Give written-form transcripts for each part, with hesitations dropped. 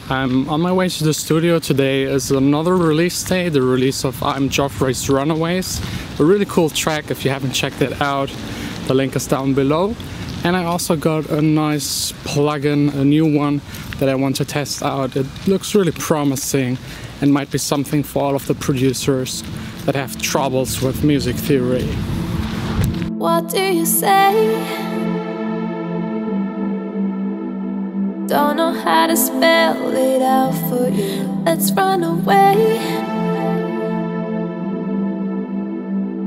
I'm on my way to the studio. Today is another release day, the release of I'm Joffrey's Runaways. A really cool track. If you haven't checked it out, the link is down below. And I also got a nice plugin, a new one that I want to test out. It looks really promising and might be something for all of the producers that have troubles with music theory. What do you say? Don't know how to spell it out for you. Let's run away.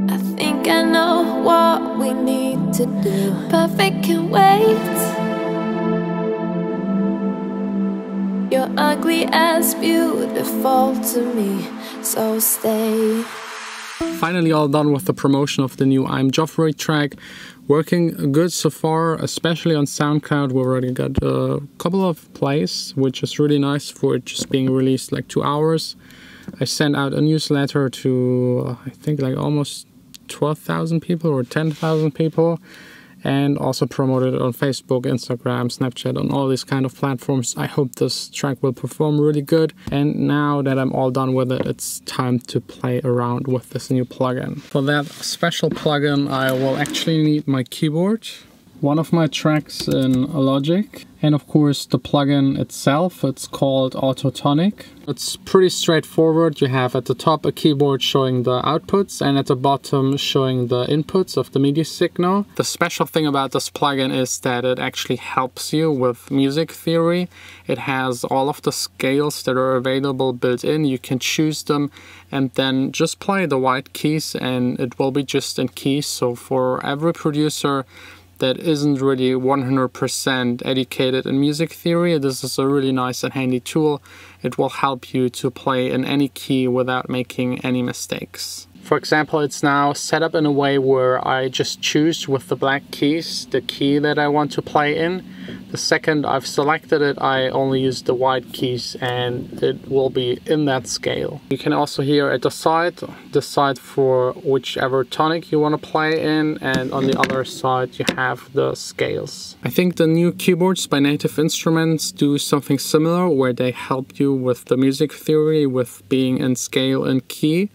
I think I know what we need to do. Perfect can wait. You're ugly as beautiful to me, so stay. Finally all done with the promotion of the new I'm Joffrey track. Working good so far, especially on SoundCloud. We already got a couple of plays, which is really nice for it just being released like 2 hours. I sent out a newsletter to I think like almost 12,000 people or 10,000 people, and also promoted it on Facebook, Instagram, Snapchat, on all these kind of platforms. I hope this track will perform really good. And now that I'm all done with it, it's time to play around with this new plugin. For that special plugin, I will actually need my keyboard, one of my tracks in Logic, and of course the plugin itself. It's called Autotonic. It's pretty straightforward. You have at the top a keyboard showing the outputs and at the bottom showing the inputs of the MIDI signal. The special thing about this plugin is that it actually helps you with music theory. It has all of the scales that are available built in. You can choose them and then just play the white keys and it will be just in keys. So for every producer that isn't really 100% educated in music theory, this is a really nice and handy tool. It will help you to play in any key without making any mistakes. For example, it's now set up in a way where I just choose with the black keys the key that I want to play in. The second I've selected it, I only use the white keys and it will be in that scale. You can also here at the side decide for whichever tonic you want to play in, and on the other side you have the scales. I think the new keyboards by Native Instruments do something similar where they help you with the music theory with being in scale and key.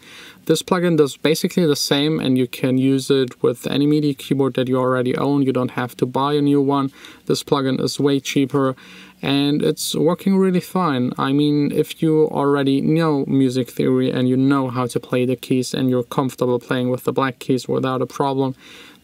This plugin does basically the same and you can use it with any MIDI keyboard that you already own. You don't have to buy a new one. This plugin is way cheaper and it's working really fine. I mean, if you already know music theory and you know how to play the keys and you're comfortable playing with the black keys without a problem,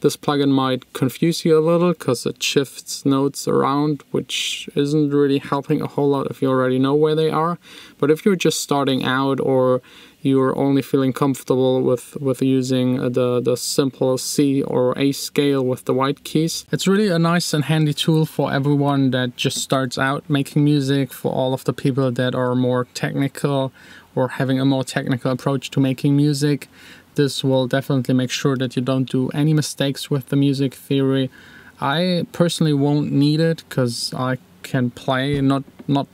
this plugin might confuse you a little because it shifts notes around, which isn't really helping a whole lot if you already know where they are. But if you're just starting out or you're only feeling comfortable with using the simple C or A scale with the white keys, it's really a nice and handy tool for everyone that just starts out making music, for all of the people that are more technical or having a more technical approach to making music. This will definitely make sure that you don't do any mistakes with the music theory. I personally won't need it because I can play, not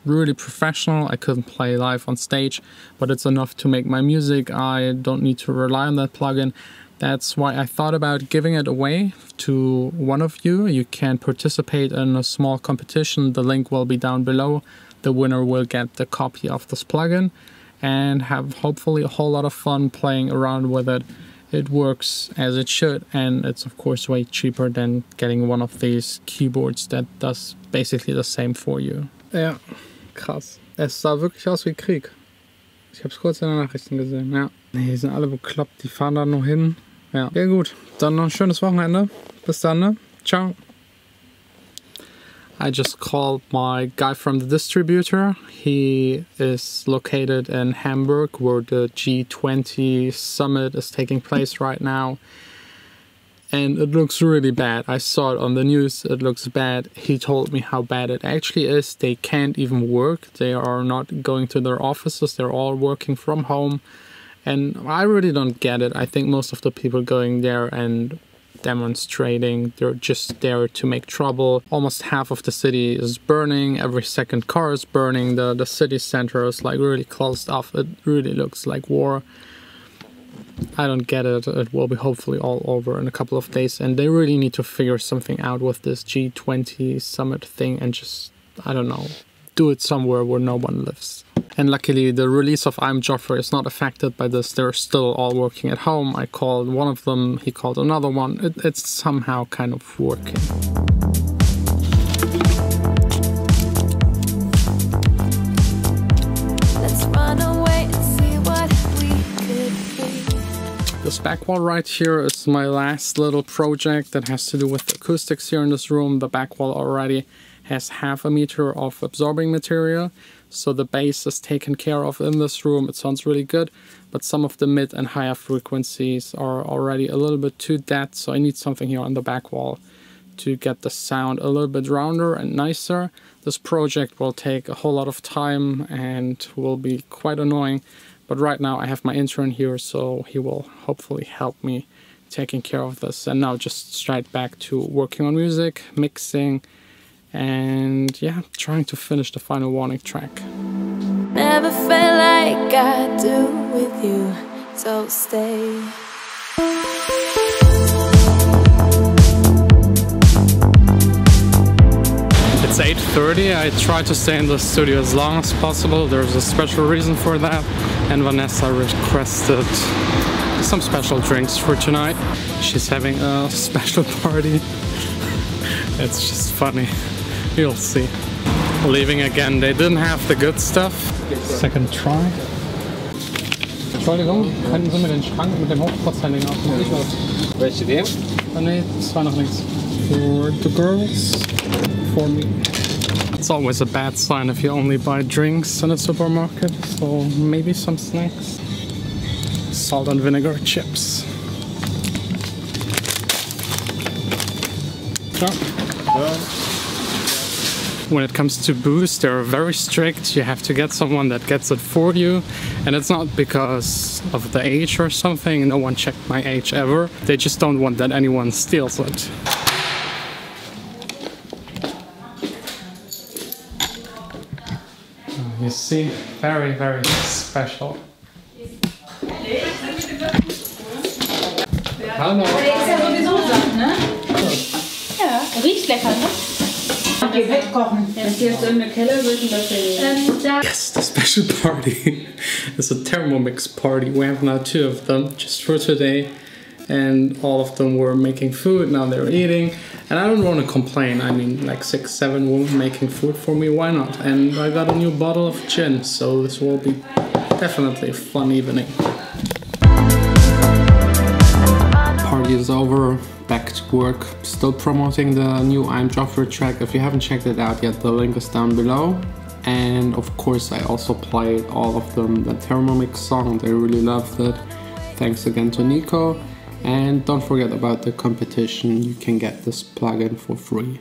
really professional. I couldn't play live on stage, but it's enough to make my music. I don't need to rely on that plugin. That's why I thought about giving it away to one of you. You can participate in a small competition. The link will be down below. The winner will get the copy of this plugin and have hopefully a whole lot of fun playing around with it. It works as it should, and it's of course way cheaper than getting one of these keyboards that does basically the same for you. Ja, krass. Es sah wirklich aus wie Krieg. Ich habe es kurz in den Nachrichten gesehen, ja. Nee, die sind alle bekloppt, die fahren da nur hin. Ja, ja gut, dann noch ein schönes Wochenende. Bis dann, ne? Ciao. I just called my guy from the distributor. He is located in Hamburg, where the G20 summit is taking place right now. And it looks really bad. I saw it on the news, it looks bad. He told me how bad it actually is. They can't even work. They are not going to their offices. They're all working from home. And I really don't get it. I think most of the people going there and demonstrating, they're just there to make trouble. Almost half of the city is burning. Every second car is burning. The city center is like really closed off. It really looks like war. I don't get it. It will be hopefully all over in a couple of days, and they really need to figure something out with this G20 summit thing and just, I don't know, do it somewhere where no one lives. And luckily the release of I'm Joffrey is not affected by this. They're still all working at home. I called one of them, he called another one. It's somehow kind of working. Let's run away and see what we could be. This back wall right here is my last little project that has to do with acoustics here in this room. The back wall already has 0.5 meter of absorbing material, so the bass is taken care of in this room. It sounds really good, but some of the mid and higher frequencies are already a little bit too dead, so I need something here on the back wall to get the sound a little bit rounder and nicer. This project will take a whole lot of time and will be quite annoying, but right now I have my intern here, so he will hopefully help me taking care of this. And now just straight back to working on music, mixing, and yeah, trying to finish the final warning track. Never felt like I do with you, so stay. It's 8:30. I try to stay in the studio as long as possible. There's a special reason for that, and Vanessa requested some special drinks for tonight. She's having a special party. It's just funny. You'll see. Leaving again. They didn't have the good stuff. Second try. Entschuldigung, könnten Sie mir den Schrank mit dem Hochprozentigen aufmachen? Welche dem? Nee, das war noch nichts. For the girls, for me. It's always a bad sign if you only buy drinks in a supermarket, so maybe some snacks. Salt and vinegar chips. Ciao. When it comes to booze, they're very strict. You have to get someone that gets it for you. And it's not because of the age or something. No one checked my age ever. They just don't want that anyone steals it. You see, very, very special. Hallo. Der ist ja sowieso satt, ne? Ja, riecht lecker, ne? Die wegkochen. Jetzt hier so in der Keller wird ein bisschen. Yes, the special party is a Thermomix party. We have now 2 of them just for today, and all of them were making food. Now they're eating, and I don't want to complain. I mean, like 6, 7 women making food for me, why not? And I got a new bottle of gin, so this will be definitely a fun evening. Party is over, back to work, still promoting the new I'm Joffrey track. If you haven't checked it out yet, the link is down below. And of course I also played all of them the Thermomix song, they really loved it. Thanks again to Nico. And don't forget about the competition, you can get this plugin for free.